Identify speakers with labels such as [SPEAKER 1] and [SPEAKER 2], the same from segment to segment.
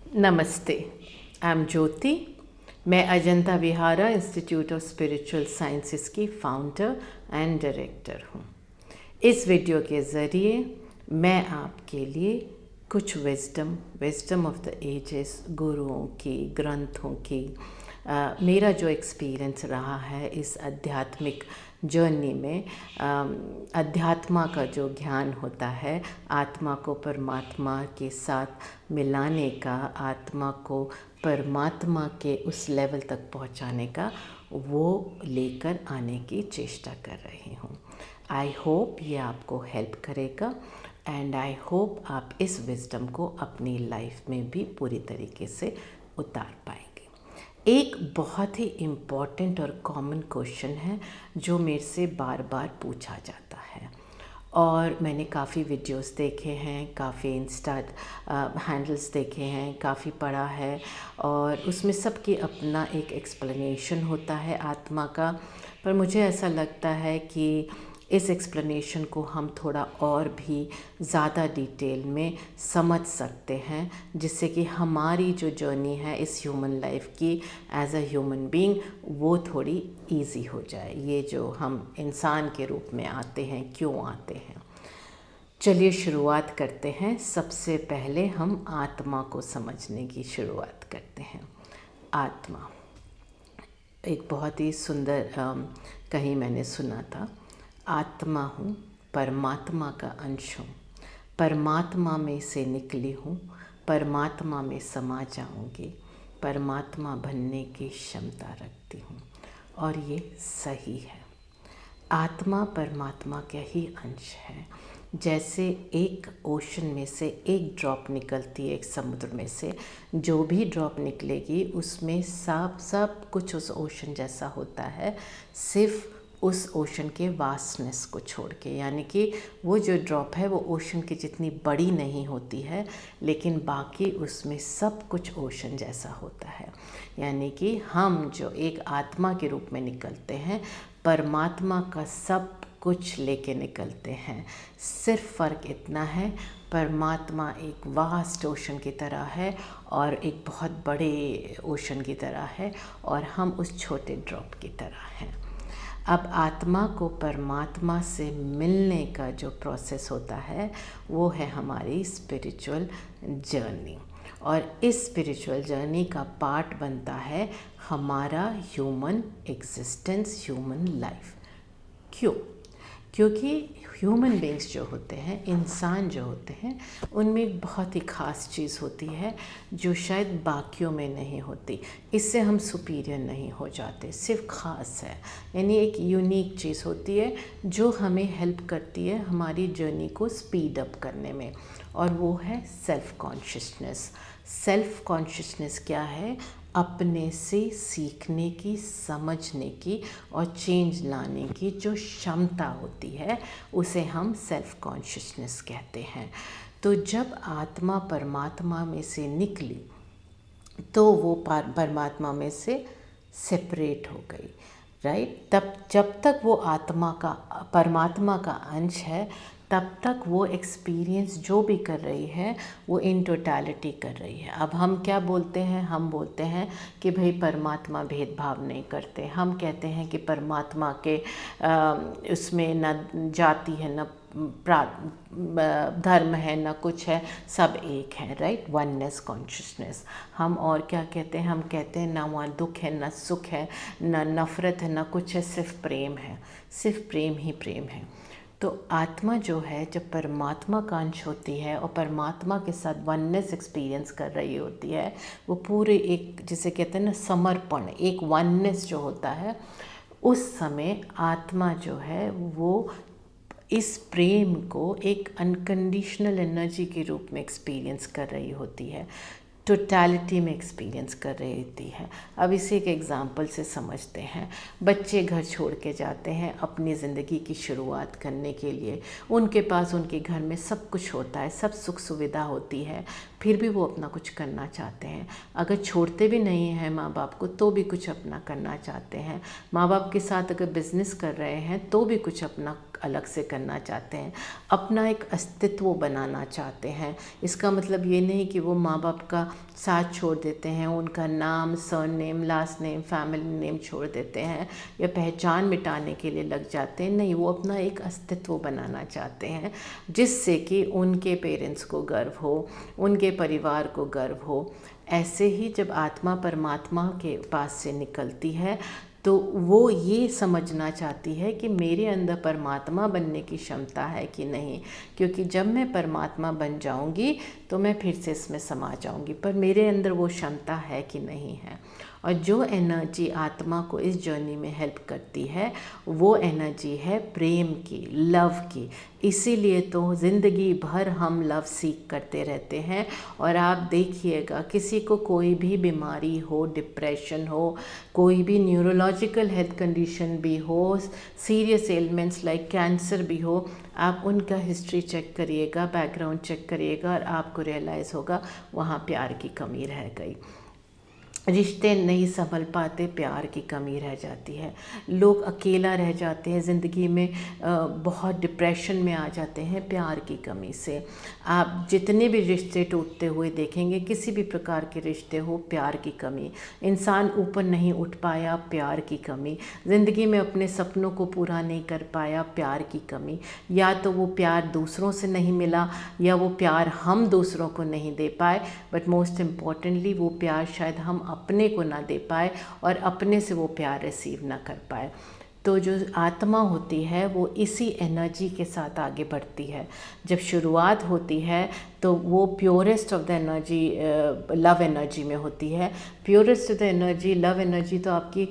[SPEAKER 1] नमस्ते, आई एम ज्योति। मैं Ajanta Vihara institute of spiritual sciences की फाउंडर एंड डायरेक्टर हूँ। इस वीडियो के ज़रिए मैं आपके लिए कुछ विजडम ऑफ द एजेस, गुरुओं की, ग्रंथों की, मेरा जो एक्सपीरियंस रहा है इस आध्यात्मिक जर्नी में, अध्यात्मा का जो ज्ञान होता है, आत्मा को परमात्मा के साथ मिलाने का, आत्मा को परमात्मा के उस लेवल तक पहुंचाने का, वो लेकर आने की चेष्टा कर रही हूँ। आई होप ये आपको हेल्प करेगा एंड आई होप आप इस विजडम को अपनी लाइफ में भी पूरी तरीके से उतार पाएंगे। एक बहुत ही इम्पॉर्टेंट और कॉमन क्वेश्चन है जो मेरे से बार बार पूछा जाता है और मैंने काफ़ी वीडियोस देखे हैं, काफ़ी इंस्टा हैंडल्स देखे हैं, काफ़ी पढ़ा है और उसमें सबकी अपना एक एक्सप्लेनेशन होता है आत्मा का। पर मुझे ऐसा लगता है कि इस एक्सप्लेनेशन को हम थोड़ा और भी ज़्यादा डिटेल में समझ सकते हैं, जिससे कि हमारी जो जर्नी है इस ह्यूमन लाइफ की एज अ ह्यूमन बीइंग वो थोड़ी इजी हो जाए। ये जो हम इंसान के रूप में आते हैं, क्यों आते हैं। चलिए शुरुआत करते हैं। सबसे पहले हम आत्मा को समझने की शुरुआत करते हैं। आत्मा एक बहुत ही सुंदर कहीं मैंने सुना था, आत्मा हूँ, परमात्मा का अंश हूँ, परमात्मा में से निकली हूँ, परमात्मा में समा जाऊँगी, परमात्मा बनने की क्षमता रखती हूँ। और ये सही है। आत्मा परमात्मा का ही अंश है। जैसे एक ओशन में से एक ड्रॉप निकलती है, एक समुद्र में से जो भी ड्रॉप निकलेगी उसमें सब कुछ उस ओशन जैसा होता है, सिर्फ उस ओशन के वास्टनेस को छोड़ के। यानी कि वो जो ड्रॉप है वो ओशन की जितनी बड़ी नहीं होती है, लेकिन बाकी उसमें सब कुछ ओशन जैसा होता है। यानी कि हम जो एक आत्मा के रूप में निकलते हैं, परमात्मा का सब कुछ लेके निकलते हैं। सिर्फ फ़र्क इतना है, परमात्मा एक वास्ट ओशन की तरह है और एक बहुत बड़े ओशन की तरह है और हम उस छोटे ड्रॉप की तरह हैं। अब आत्मा को परमात्मा से मिलने का जो प्रोसेस होता है वो है हमारी स्पिरिचुअल जर्नी। और इस स्पिरिचुअल जर्नी का पार्ट बनता है हमारा ह्यूमन एग्जिस्टेंस, ह्यूमन लाइफ। क्यों? क्योंकि ह्यूमन बींग्स जो होते हैं, इंसान जो होते हैं, उनमें एक बहुत ही ख़ास चीज़ होती है जो शायद बाकियों में नहीं होती। इससे हम सुपीरियर नहीं हो जाते, सिर्फ ख़ास है। यानी एक यूनिक चीज़ होती है जो हमें हेल्प करती है हमारी जर्नी को स्पीड अप करने में, और वो है सेल्फ कॉन्शियसनेस। सेल्फ कॉन्शियसनेस क्या है? अपने से सीखने की, समझने की और चेंज लाने की जो क्षमता होती है उसे हम सेल्फ कॉन्शियसनेस कहते हैं। तो जब आत्मा परमात्मा में से निकली तो वो परमात्मा में से सेपरेट हो गई, राइट। तब जब तक वो आत्मा का, परमात्मा का अंश है, तब तक वो एक्सपीरियंस जो भी कर रही है वो इन टोटलिटी कर रही है। अब हम क्या बोलते हैं? हम बोलते हैं कि भाई परमात्मा भेदभाव नहीं करते। हम कहते हैं कि परमात्मा के उसमें न जाति है, न धर्म है, न कुछ है, सब एक है, राइट। Oneness consciousness. हम और क्या कहते हैं? हम कहते हैं ना वहाँ दुख है, न सुख है, न नफ़रत है, न कुछ है, सिर्फ प्रेम है, सिर्फ प्रेम ही प्रेम है। तो आत्मा जो है जब परमात्मा का अंश होती है और परमात्मा के साथ वननेस एक्सपीरियंस कर रही होती है, वो पूरे एक, जिसे कहते हैं ना समर्पण, एक वननेस जो होता है, उस समय आत्मा जो है वो इस प्रेम को एक अनकंडीशनल एनर्जी के रूप में एक्सपीरियंस कर रही होती है, टोटलिटी में एक्सपीरियंस कर रही होती है। अब इसे एक एग्ज़ाम्पल से समझते हैं। बच्चे घर छोड़ के जाते हैं अपनी ज़िंदगी की शुरुआत करने के लिए। उनके पास उनके घर में सब कुछ होता है, सब सुख सुविधा होती है, फिर भी वो अपना कुछ करना चाहते हैं। अगर छोड़ते भी नहीं हैं माँ बाप को तो भी कुछ अपना करना चाहते हैं। माँ बाप के साथ अगर बिज़नेस कर रहे हैं तो भी कुछ अपना अलग से करना चाहते हैं, अपना एक अस्तित्व बनाना चाहते हैं। इसका मतलब ये नहीं कि वो माँ बाप का साथ छोड़ देते हैं, उनका नाम, surname, last name, family name छोड़ देते हैं या पहचान मिटाने के लिए लग जाते हैं। नहीं, वो अपना एक अस्तित्व बनाना चाहते हैं जिससे कि उनके पेरेंट्स को गर्व हो, उनके परिवार को गर्व हो। ऐसे ही जब आत्मा परमात्मा के पास से निकलती है तो वो ये समझना चाहती है कि मेरे अंदर परमात्मा बनने की क्षमता है कि नहीं, क्योंकि जब मैं परमात्मा बन जाऊंगी तो मैं फिर से इसमें समा जाऊंगी, पर मेरे अंदर वो क्षमता है कि नहीं है। और जो एनर्जी आत्मा को इस जर्नी में हेल्प करती है वो एनर्जी है प्रेम की, लव की। इसीलिए तो ज़िंदगी भर हम लव सीख करते रहते हैं। और आप देखिएगा, किसी को कोई भी बीमारी हो, डिप्रेशन हो, कोई भी न्यूरोलॉजिकल हेल्थ कंडीशन भी हो, सीरियस एलिमेंट्स लाइक कैंसर भी हो, आप उनका हिस्ट्री चेक करिएगा, बैकग्राउंड चेक करिएगा और आपको रियलाइज़ होगा वहाँ प्यार की कमी रह गई। रिश्ते नहीं संभल पाते, प्यार की कमी रह जाती है। लोग अकेला रह जाते हैं, ज़िंदगी में बहुत डिप्रेशन में आ जाते हैं प्यार की कमी से। आप जितने भी रिश्ते टूटते हुए देखेंगे, किसी भी प्रकार के रिश्ते हो, प्यार की कमी। इंसान ऊपर नहीं उठ पाया, प्यार की कमी। ज़िंदगी में अपने सपनों को पूरा नहीं कर पाया, प्यार की कमी। या तो वो प्यार दूसरों से नहीं मिला या वो प्यार हम दूसरों को नहीं दे पाए, बट मोस्ट इम्पॉर्टेंटली वो प्यार शायद हम अपने को ना दे पाए और अपने से वो प्यार रिसीव ना कर पाए। तो जो आत्मा होती है वो इसी एनर्जी के साथ आगे बढ़ती है। जब शुरुआत होती है तो वो purest of the energy love energy में होती है। Purest of the energy love energy तो आपकी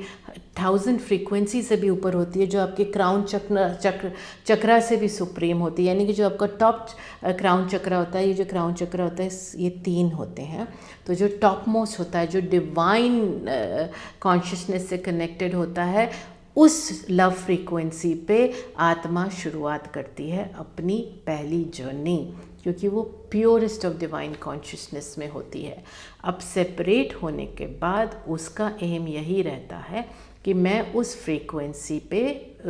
[SPEAKER 1] 1000 फ्रीक्वेंसी से भी ऊपर होती है, जो आपके क्राउन चक्रा से भी सुप्रीम होती है। यानी कि जो आपका टॉप क्राउन चक्रा होता है, ये जो क्राउन चक्रा होता है ये 3 होते हैं। तो जो टॉप मोस्ट होता है, जो डिवाइन कॉन्शियसनेस से कनेक्टेड होता है, उस लव फ्रीक्वेंसी पे आत्मा शुरुआत करती है अपनी पहली जर्नी, क्योंकि वो प्योरेस्ट ऑफ डिवाइन कॉन्शियसनेस में होती है। अब सेपरेट होने के बाद उसका एम यही रहता है कि मैं उस फ्रीक्वेंसी पे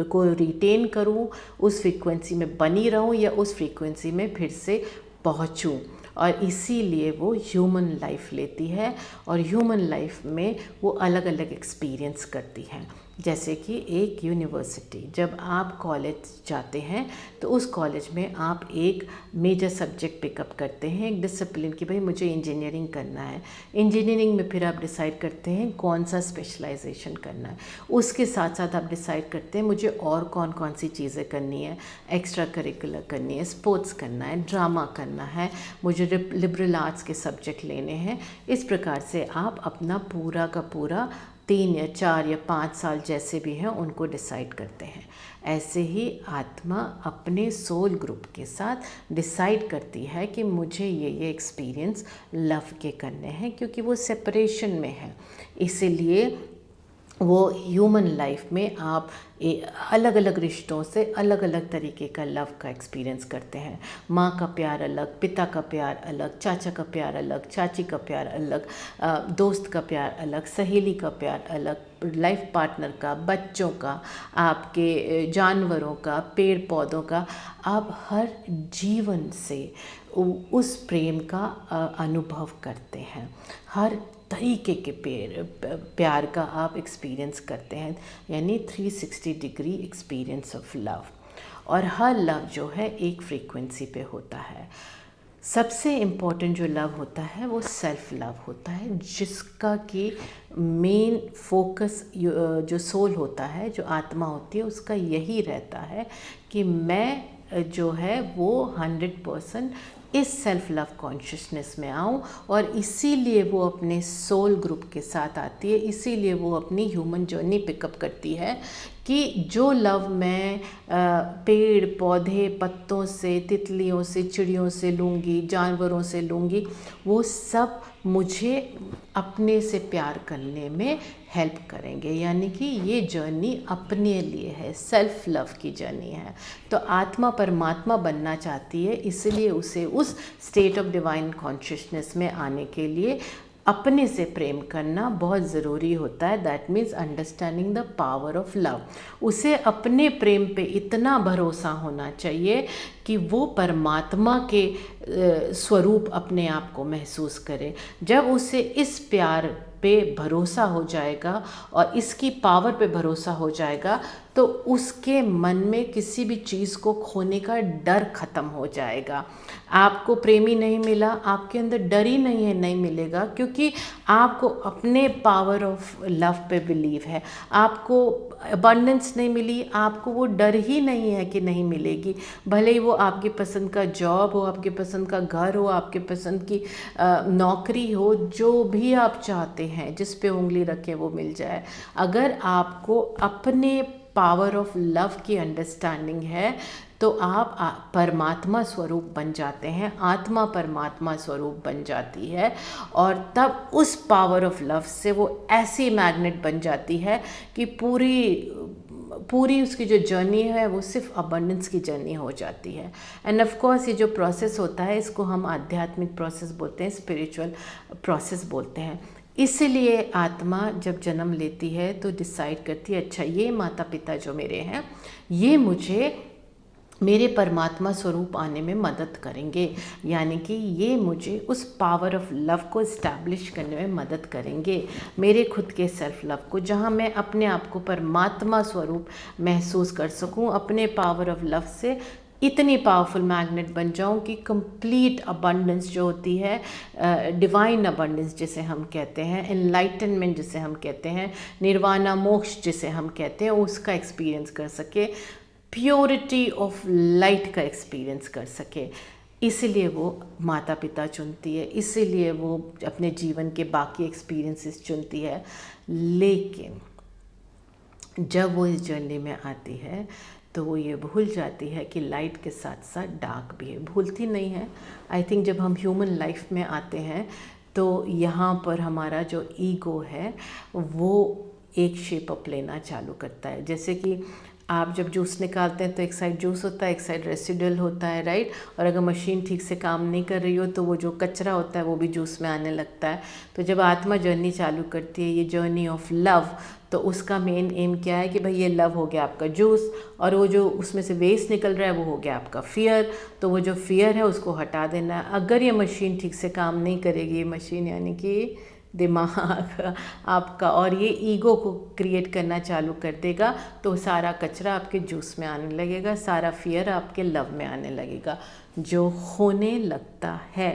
[SPEAKER 1] को रिटेन करूं, उस फ्रीक्वेंसी में बनी रहूं या उस फ्रीक्वेंसी में फिर से पहुंचूं। और इसीलिए वो ह्यूमन लाइफ लेती है और ह्यूमन लाइफ में वो अलग अलग एक्सपीरियंस करती है। जैसे कि एक यूनिवर्सिटी, जब आप कॉलेज जाते हैं तो उस कॉलेज में आप एक मेजर सब्जेक्ट पिकअप करते हैं, एक डिसिप्लिन की भाई मुझे इंजीनियरिंग करना है। इंजीनियरिंग में फिर आप डिसाइड करते हैं कौन सा स्पेशलाइजेशन करना है। उसके साथ साथ आप डिसाइड करते हैं मुझे और कौन कौन सी चीज़ें करनी है, एक्स्ट्रा करिकुलर करनी है, स्पोर्ट्स करना है, ड्रामा करना है, मुझे लिबरल आर्ट्स के सब्जेक्ट लेने हैं। इस प्रकार से आप अपना पूरा का पूरा 3 या 4 या 5 साल जैसे भी हैं उनको डिसाइड करते हैं। ऐसे ही आत्मा अपने सोल ग्रुप के साथ डिसाइड करती है कि मुझे ये एक्सपीरियंस लव के करने हैं, क्योंकि वो सेपरेशन में है। इसीलिए वो ह्यूमन लाइफ में आप अलग अलग रिश्तों से अलग अलग तरीके का लव का एक्सपीरियंस करते हैं। माँ का प्यार अलग, पिता का प्यार अलग, चाचा का प्यार अलग, चाची का प्यार अलग, दोस्त का प्यार अलग, सहेली का प्यार अलग, लाइफ पार्टनर का, बच्चों का, आपके जानवरों का, पेड़ पौधों का। आप हर जीवन से उस प्रेम का अनुभव करते हैं। हर तरीके के प्यार का आप एक्सपीरियंस करते हैं, यानी 360 डिग्री एक्सपीरियंस ऑफ लव। और हर लव जो है एक फ्रीक्वेंसी पे होता है। सबसे इम्पॉर्टेंट जो लव होता है वो सेल्फ लव होता है, जिसका कि मेन फोकस जो सोल होता है, जो आत्मा होती है, उसका यही रहता है कि मैं जो है वो 100% इस सेल्फ लव कॉन्शियसनेस में आऊँ। और इसीलिए वो अपने सोल ग्रुप के साथ आती है, इसीलिए वो अपनी ह्यूमन जर्नी पिकअप करती है कि जो लव मैं पेड़ पौधे पत्तों से, तितलियों से, चिड़ियों से लूँगी, जानवरों से लूँगी, वो सब मुझे अपने से प्यार करने में हेल्प करेंगे। यानी कि ये जर्नी अपने लिए है, सेल्फ लव की जर्नी है। तो आत्मा परमात्मा बनना चाहती है, इसलिए उसे उस स्टेट ऑफ डिवाइन कॉन्शियसनेस में आने के लिए अपने से प्रेम करना बहुत ज़रूरी होता है। That means understanding the power of love. उसे अपने प्रेम पे इतना भरोसा होना चाहिए कि वो परमात्मा के स्वरूप अपने आप को महसूस करे। जब उसे इस प्यार पे भरोसा हो जाएगा और इसकी पावर पे भरोसा हो जाएगा तो उसके मन में किसी भी चीज़ को खोने का डर ख़त्म हो जाएगा। आपको प्रेमी नहीं मिला, आपके अंदर डर ही नहीं है, नहीं मिलेगा, क्योंकि आपको अपने पावर ऑफ लव पे बिलीव है। आपको अबंडेंस नहीं मिली, आपको वो डर ही नहीं है कि नहीं मिलेगी। भले ही वो आपकी पसंद का जॉब हो, आपके पसंद का घर हो, आपके पसंद की नौकरी हो, जो भी आप चाहते हैं, जिस पे उंगली रखें वो मिल जाए। अगर आपको अपने पावर ऑफ लव की अंडरस्टैंडिंग है तो आप परमात्मा स्वरूप बन जाते हैं, आत्मा परमात्मा स्वरूप बन जाती है। और तब उस पावर ऑफ लव से वो ऐसी मैग्नेट बन जाती है कि पूरी उसकी जो जर्नी है वो सिर्फ अबंडेंस की जर्नी हो जाती है। एंड ऑफ कोर्स ये जो प्रोसेस होता है इसको हम आध्यात्मिक प्रोसेस बोलते हैं, स्पिरिचुअल प्रोसेस बोलते हैं। इसीलिए आत्मा जब जन्म लेती है तो डिसाइड करती है, अच्छा ये माता पिता जो मेरे हैं ये मुझे मेरे परमात्मा स्वरूप आने में मदद करेंगे, यानी कि ये मुझे उस पावर ऑफ लव को इस्टेब्लिश करने में मदद करेंगे, मेरे खुद के सेल्फ लव को, जहाँ मैं अपने आप को परमात्मा स्वरूप महसूस कर सकूँ। अपने पावर ऑफ लव से इतनी पावरफुल मैग्नेट बन जाऊं कि कंप्लीट अबंडेंस जो होती है, डिवाइन अबंडेंस जिसे हम कहते हैं, एनलाइटनमेंट जिसे हम कहते हैं, निर्वाणा मोक्ष जिसे हम कहते हैं, उसका एक्सपीरियंस कर सके, प्योरिटी ऑफ लाइट का एक्सपीरियंस कर सके। इसीलिए वो माता पिता चुनती है, इसीलिए वो अपने जीवन के बाकी एक्सपीरियंसेस चुनती है। लेकिन जब वो इस जर्नी में आती है तो वो ये भूल जाती है कि लाइट के साथ साथ डार्क भी है। भूलती नहीं है। आई थिंक जब हम ह्यूमन लाइफ में आते हैं तो यहाँ पर हमारा जो ईगो है वो एक शेप अप लेना चालू करता है। जैसे कि आप जब जूस निकालते हैं तो एक साइड जूस होता है, एक साइड रेसिडुअल होता है, राइट। और अगर मशीन ठीक से काम नहीं कर रही हो तो वो जो कचरा होता है वो भी जूस में आने लगता है। तो जब आत्मा जर्नी चालू करती है, ये जर्नी ऑफ लव, तो उसका मेन एम क्या है कि भाई ये लव हो गया आपका जूस, और वो जो उसमें से वेस्ट निकल रहा है वो हो गया आपका फियर। तो वो जो फियर है उसको हटा देना है। अगर ये मशीन ठीक से काम नहीं करेगी, मशीन यानी कि दिमाग आपका, और ये ईगो को क्रिएट करना चालू कर देगा, तो सारा कचरा आपके जूस में आने लगेगा, सारा फियर आपके लव में आने लगेगा, जो होने लगता है,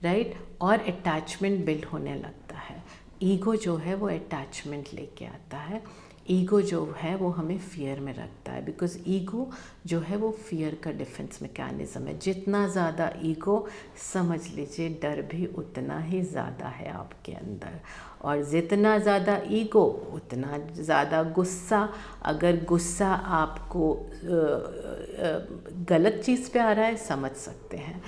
[SPEAKER 1] राइट। और अटैचमेंट बिल्ड होने लगता है। ईगो जो है वो अटैचमेंट लेके आता है। ईगो जो है वो हमें फियर में रखता है, बिकॉज ईगो जो है वो फियर का डिफेंस मैकेनिज़्म है। जितना ज़्यादा ईगो, समझ लीजिए डर भी उतना ही ज़्यादा है आपके अंदर, और जितना ज़्यादा ईगो उतना ज़्यादा गुस्सा। अगर गुस्सा आपको गलत चीज़ पे आ रहा है, समझ सकते हैं,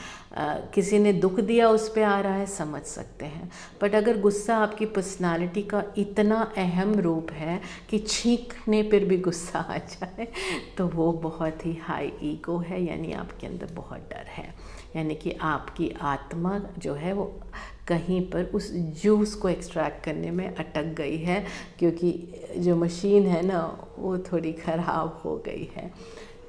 [SPEAKER 1] किसी ने दुख दिया उस पे आ रहा है, समझ सकते हैं। बट अगर गुस्सा आपकी पर्सनालिटी का इतना अहम रूप है कि छींकने पर भी गुस्सा आ जाए, तो वो बहुत ही हाई ईगो है, यानी आपके अंदर बहुत डर है। यानी कि आपकी आत्मा जो है वो कहीं पर उस जूस को एक्सट्रैक्ट करने में अटक गई है, क्योंकि जो मशीन है ना वो थोड़ी ख़राब हो गई है।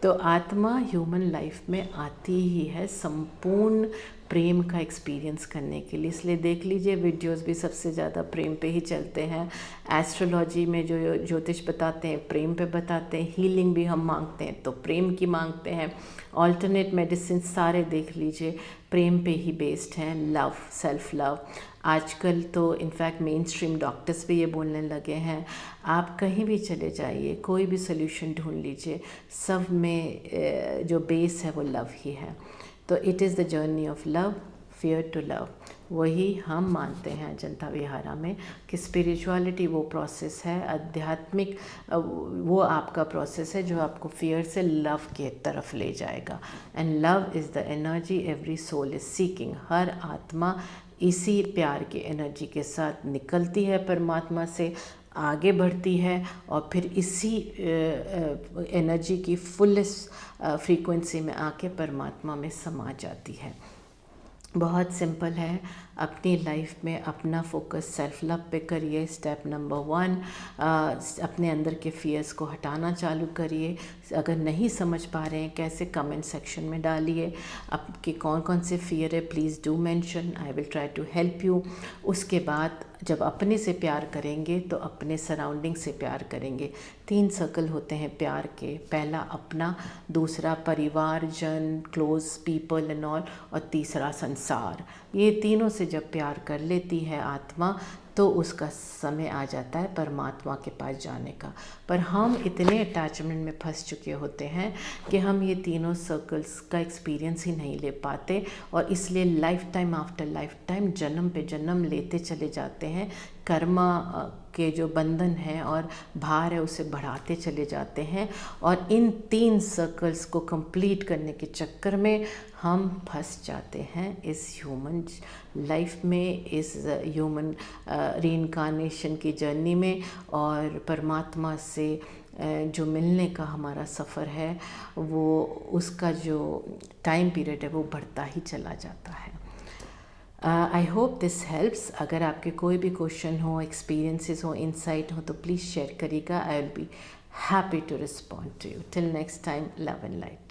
[SPEAKER 1] तो आत्मा ह्यूमन लाइफ में आती ही है संपूर्ण प्रेम का एक्सपीरियंस करने के लिए। इसलिए देख लीजिए वीडियोस भी सबसे ज़्यादा प्रेम पे ही चलते हैं। एस्ट्रोलॉजी में जो ज्योतिष बताते हैं प्रेम पे बताते हैं, हीलिंग भी हम मांगते हैं तो प्रेम की मांगते हैं, ऑल्टरनेट मेडिसिन सारे देख लीजिए प्रेम पे ही बेस्ड हैं, लव, सेल्फ लव। आजकल तो इनफैक्ट मेन स्ट्रीम डॉक्टर्स भी ये बोलने लगे हैं, आप कहीं भी चले जाइए, कोई भी सोल्यूशन ढूंढ लीजिए, सब में जो बेस है वो लव ही है। तो it is the journey of love, fear to love. वही हम मानते हैं अजंता विहारा में कि स्पिरिचुअलिटी वो प्रोसेस है, आध्यात्मिक वो आपका प्रोसेस है जो आपको फियर से लव के तरफ ले जाएगा। And love is the energy every soul is seeking. हर आत्मा इसी प्यार की एनर्जी के साथ निकलती है, परमात्मा से आगे बढ़ती है, और फिर इसी एनर्जी की फुलेस्ट फ्रीक्वेंसी में आके परमात्मा में समा जाती है। बहुत सिंपल है। अपनी लाइफ में अपना फोकस सेल्फ लव पे करिए। स्टेप नंबर 1, अपने अंदर के फियर्स को हटाना चालू करिए। अगर नहीं समझ पा रहे हैं कैसे, कमेंट सेक्शन में डालिए आपके कौन कौन से फियर है, please do mention, I will try to help you. उसके बाद जब अपने से प्यार करेंगे तो अपने सराउंडिंग से प्यार करेंगे। 3 सर्कल होते हैं प्यार के, पहला अपना, दूसरा परिवार जन, क्लोज पीपल एंड ऑल, और तीसरा संसार। ये तीनों से जब प्यार कर लेती है आत्मा तो उसका समय आ जाता है परमात्मा के पास जाने का। पर हम इतने अटैचमेंट में फंस चुके होते हैं कि हम ये तीनों सर्कल्स का एक्सपीरियंस ही नहीं ले पाते, और इसलिए life time after life time, जन्म पे जन्म लेते चले जाते हैं। कर्मा के जो बंधन है और भार है उसे बढ़ाते चले जाते हैं, और इन 3 सर्कल्स को कंप्लीट करने के चक्कर में हम फंस जाते हैं इस ह्यूमन लाइफ में, इस ह्यूमन रीइंकार्नेशन की जर्नी में। और परमात्मा से जो मिलने का हमारा सफ़र है वो, उसका जो टाइम पीरियड है वो बढ़ता ही चला जाता है। I hope this helps. अगर आपके कोई भी क्वेश्चन हो, एक्सपीरियंसेस हो, इंसाइट हो तो प्लीज़ शेयर करिएगा। I will be happy to respond to you. Till next time, love and light.